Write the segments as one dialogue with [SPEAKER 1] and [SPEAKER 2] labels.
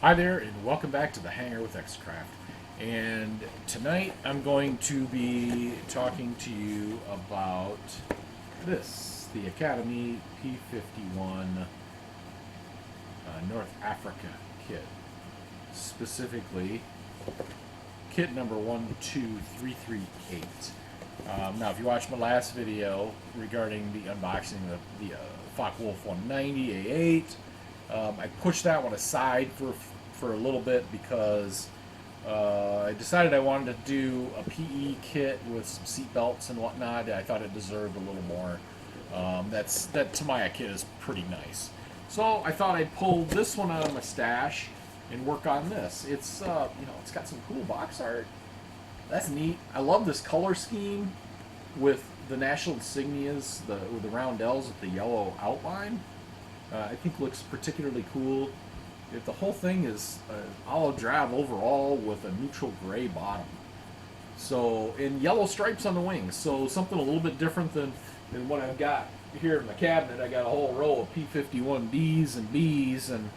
[SPEAKER 1] Hi there, and welcome back to the Hangar with Xcraft. And tonight I'm going to be talking to you about this, the Academy P51 North Africa kit. Specifically, kit number 12338. Now, if you watched my last video regarding the unboxing of the Focke-Wulf 190 A8, I pushed that one aside for a little bit because I decided I wanted to do a PE kit with some seat belts and whatnot. I thought it deserved a little more. That Tamiya kit is pretty nice. So I thought I'd pull this one out of my stash and work on this. It's it's got some cool box art. That's neat. I love this color scheme with the national insignias, with the roundels with the yellow outline. I think looks particularly cool. The whole thing is olive drab overall with a neutral gray bottom. So, and yellow stripes on the wings. So something a little bit different than what I've got here in my cabinet. I got a whole row of P51Ds and Bs, and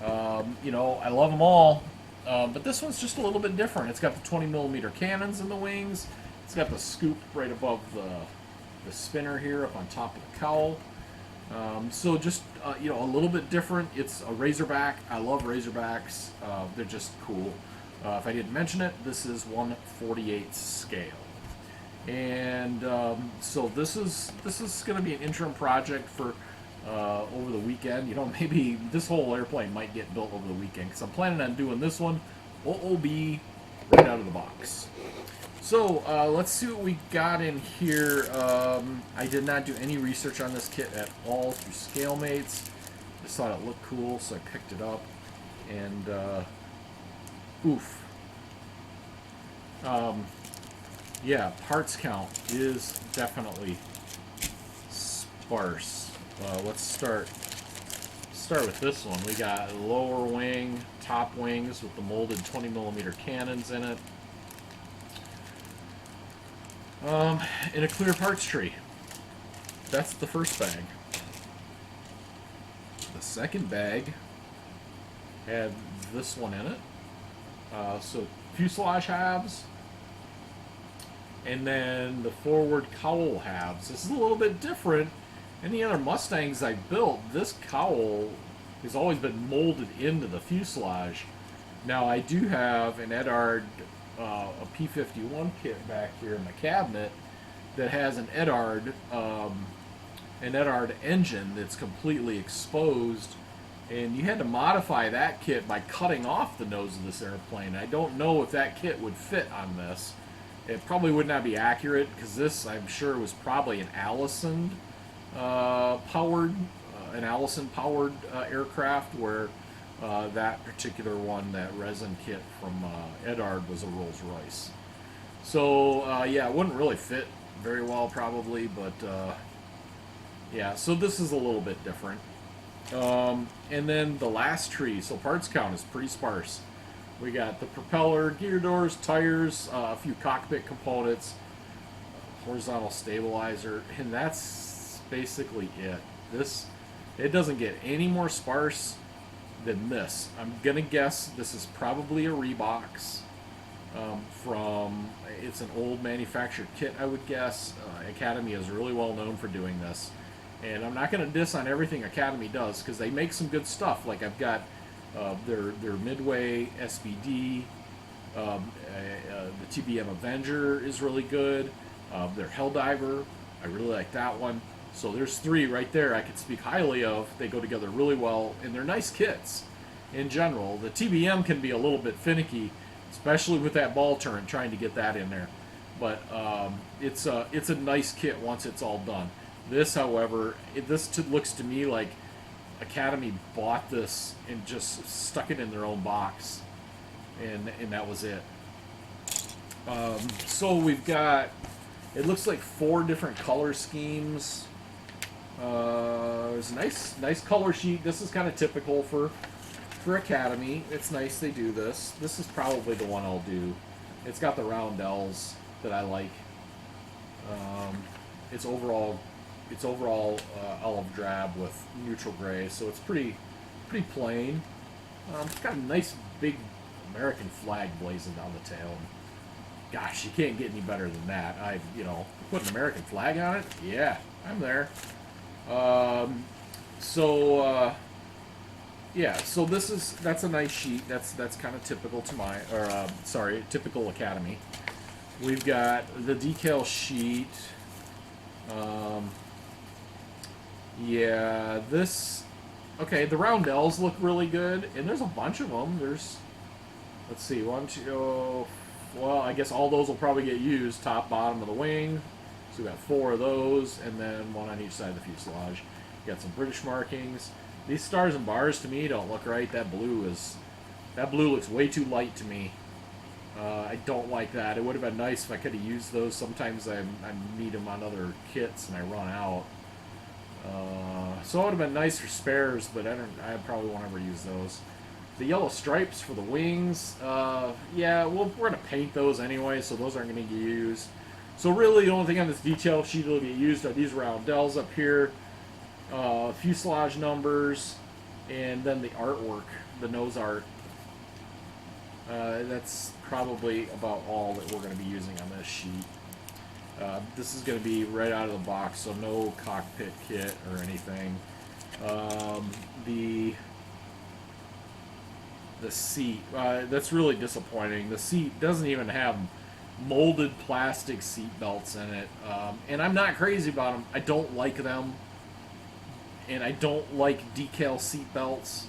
[SPEAKER 1] I love them all. But this one's just a little bit different. It's got the 20mm cannons in the wings. It's got the scoop right above the spinner here up on top of the cowl. So just a little bit different. It's a razorback. I love razorbacks. They're just cool. If I didn't mention it, this is 1/48 scale, and so this is going to be an interim project for over the weekend. Maybe this whole airplane might get built over the weekend because I'm planning on doing this one OOB right out of the box. So let's see what we got in here. I did not do any research on this kit at all through ScaleMates. Just thought it looked cool, so I picked it up. And oof. Yeah, parts count is definitely sparse. Let's start with this one. We got lower wing, top wings with the molded 20mm cannons in it. In a clear parts tree. That's the first bag. The second bag had this one in it. So fuselage halves, and then the forward cowl halves. This is a little bit different. Any other Mustangs I built, this cowl has always been molded into the fuselage. Now I do have an Edard a P51 kit back here in my cabinet that has an Edard engine that's completely exposed, and you had to modify that kit by cutting off the nose of this airplane. I don't know if that kit would fit on this. It probably would not be accurate because this, I'm sure, was probably an Allison powered aircraft, where that particular one, that resin kit from Edard, was a Rolls Royce. So yeah, it wouldn't really fit very well probably, but yeah, so this is a little bit different. And then the last tree, so parts count is pretty sparse. We got the propeller, gear doors, tires, a few cockpit components, horizontal stabilizer, and that's basically it. It doesn't get any more sparse than this. I'm gonna guess this is probably a Rebox it's an old manufactured kit, I would guess. Academy is really well known for doing this, and I'm not gonna diss on everything Academy does because they make some good stuff. Like I've got their Midway SBD, the TBM Avenger is really good. Their Helldiver, I really like that one. So there's three right there I could speak highly of. They go together really well, and they're nice kits in general. The TBM can be a little bit finicky, especially with that ball turret, trying to get that in there. But it's a nice kit once it's all done. This, however, looks to me like Academy bought this and just stuck it in their own box, and that was it. So we've got, it looks like 4 different color schemes. There's a nice color sheet. This is kind of typical for Academy. It's nice they do this. This is probably the one I'll do. It's got the roundels that I like. It's overall olive drab with neutral gray, so it's pretty plain. It's got a nice big American flag blazing down the tail. Gosh, you can't get any better than that. Put an American flag on it. Yeah, I'm there. Um, yeah, so that's a nice sheet. That's kind of typical to typical Academy. We've got the decal sheet. Yeah, okay, the roundels look really good, and there's a bunch of them. Let's see, one, two, well, I guess all those will probably get used, top, bottom of the wing. So we got 4 of those, and then 1 on each side of the fuselage. You got some British markings. These stars and bars to me don't look right. That blue looks way too light to me. I don't like that. It would have been nice if I could have used those. Sometimes I need them on other kits and I run out. So it would have been nice for spares, but I probably won't ever use those. The yellow stripes for the wings, yeah, we're going to paint those anyway, so those aren't going to get used. So really, the only thing on this detail sheet that will get used are these roundels up here, fuselage numbers, and then the artwork, the nose art. That's probably about all that we're going to be using on this sheet. This is going to be right out of the box, so no cockpit kit or anything. The seat, that's really disappointing. The seat doesn't even have molded plastic seat belts in it, and I'm not crazy about them. I don't like them, and I don't like decal seat belts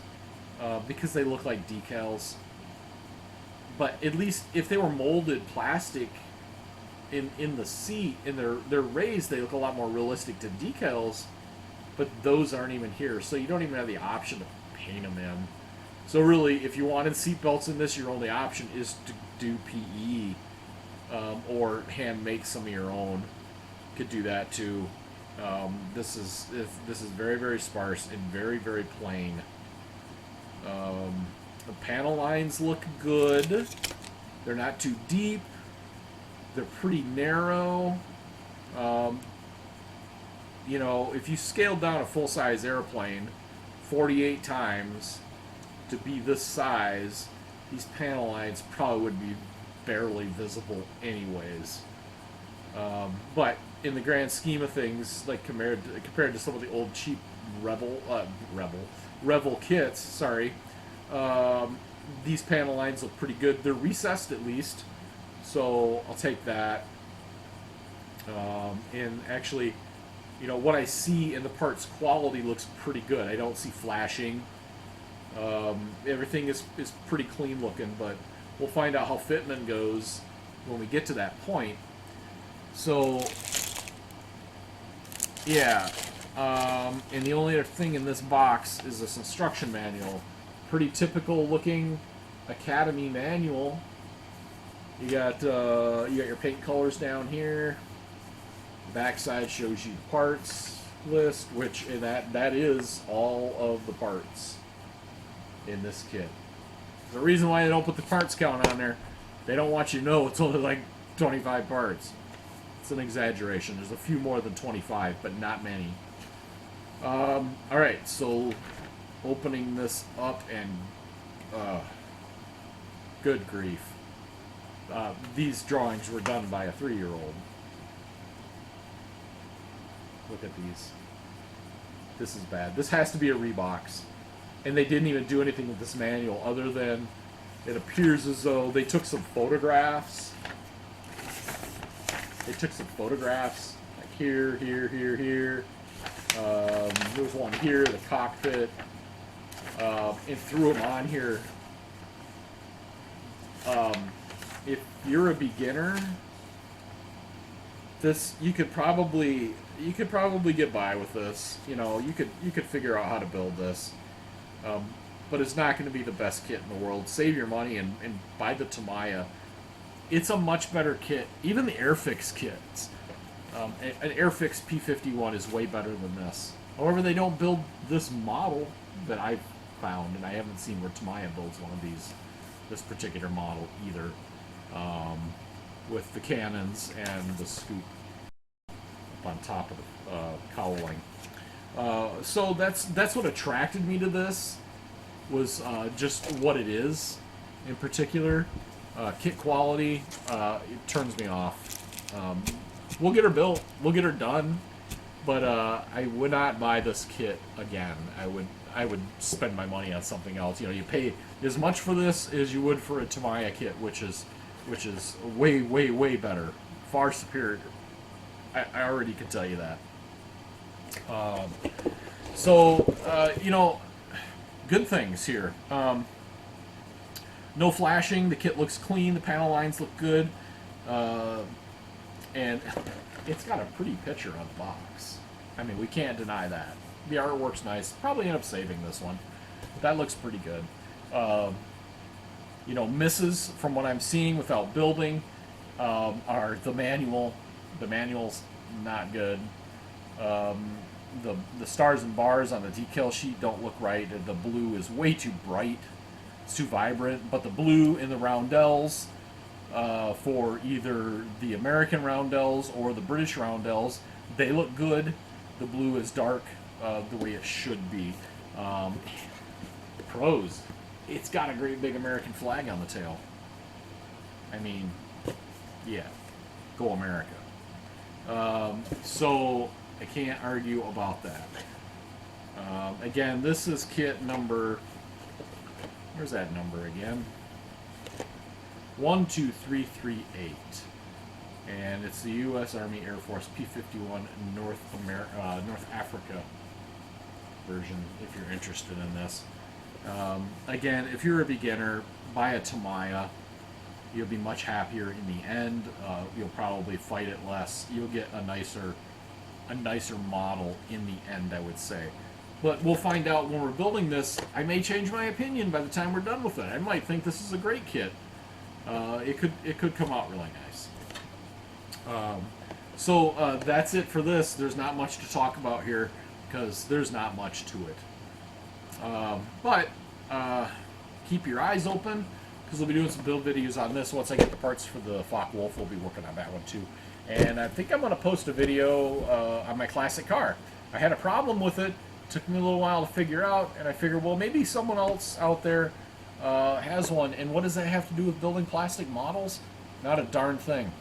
[SPEAKER 1] because they look like decals. But at least if they were molded plastic in the seat, and they're raised, they look a lot more realistic to decals. But those aren't even here, so you don't even have the option to paint them in. So really, if you wanted seat belts in this, your only option is to do PE or hand make some of your own. Could do that too. This is very, very sparse and very, very plain. The panel lines look good. They're not too deep. They're pretty narrow. If you scaled down a full-size airplane 48 times to be this size, these panel lines probably would be barely visible anyways. But in the grand scheme of things, like compared to some of the old cheap Revel kits, sorry, these panel lines look pretty good. They're recessed at least, so I'll take that. And actually, what I see in the parts quality looks pretty good. I don't see flashing. Everything is pretty clean looking, but we'll find out how fitment goes when we get to that point. So, yeah. And the only other thing in this box is this instruction manual. Pretty typical looking Academy manual. You got your paint colors down here. Backside shows you the parts list, which that is all of the parts in this kit. There's a reason why they don't put the parts count on there. They don't want you to know it's only like 25 parts. It's an exaggeration. There's a few more than 25, but not many. Alright, so opening this up and good grief. These drawings were done by a 3-year-old. Look at these. This is bad. This has to be a rebox. And they didn't even do anything with this manual other than it appears as though they took some photographs. They took some photographs like here. There's one here, the cockpit, and threw them on here. If you're a beginner, you could probably get by with this. You could figure out how to build this. But it's not going to be the best kit in the world. Save your money and buy the Tamiya. It's a much better kit. Even the Airfix kits. An Airfix P51 is way better than this. However, they don't build this model that I've found, and I haven't seen where Tamiya builds one of this particular model either. With the cannons and the scoop up on top of the cowling. So that's what attracted me to this. was just what it is in particular. Kit quality, it turns me off. We'll get her built, we'll get her done, but I would not buy this kit again. I would spend my money on something else. You know, you pay as much for this as you would for a Tamiya kit, which is way better, far superior. I already can tell you that. You know, good things here. No flashing. The kit looks clean. The panel lines look good, and it's got a pretty picture on the box. I mean, we can't deny that. The artwork's nice. Probably end up saving this one. That looks pretty good. You know, misses from what I'm seeing without building are the manual. The manual's not good. The stars and bars on the decal sheet don't look right. The blue is way too bright. It's too vibrant. But the blue in the roundels for either the American roundels or the British roundels, they look good. The blue is dark the way it should be. Pros. It's got a great big American flag on the tail. I mean, yeah, go America. So I can't argue about that. Again, this is kit number, where's that number again? 12338. And it's the U.S. Army Air Force P51 North Africa version, if you're interested in this. Again, if you're a beginner, buy a Tamiya. You'll be much happier in the end. You'll probably fight it less. You'll get a nicer model in the end, I would say. But we'll find out when we're building this. I may change my opinion by the time we're done with it. I might think this is a great kit. It could come out really nice. So that's it for this. There's not much to talk about here because there's not much to it. But keep your eyes open because we'll be doing some build videos on this. Once I get the parts for the Focke-Wulf, we'll be working on that one too. And I think I'm going to post a video on my classic car. I had a problem with it. Took me a little while to figure out, and I figured, well, maybe someone else out there has one. And what does that have to do with building plastic models? Not a darn thing.